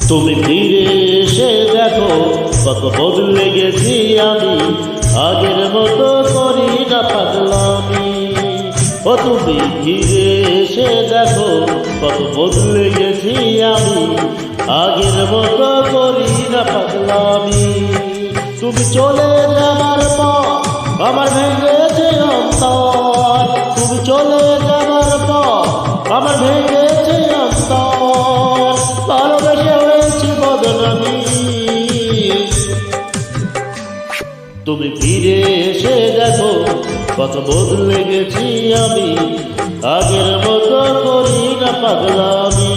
তুমি ফিরে এসে দেখো কত বদলে গেছি আমি, আগের মতো করি না পাগলামি। ও তুমি ফিরে এসে দেখো কত বদলে গেছি আমি, আগের মতো করি না পাগলামি। তুমি চলে যাবার পর আমার ভেঙেছে অন্তর, তুমি চলে যাবার পর আমার ভেঙেছে অন্তর, ভালোবেসে হয়েছি বদনামি। তুমি ফিরে এসে দেখো কত বদলে গেছি আমি, আগের মতো করি না পাগলামি।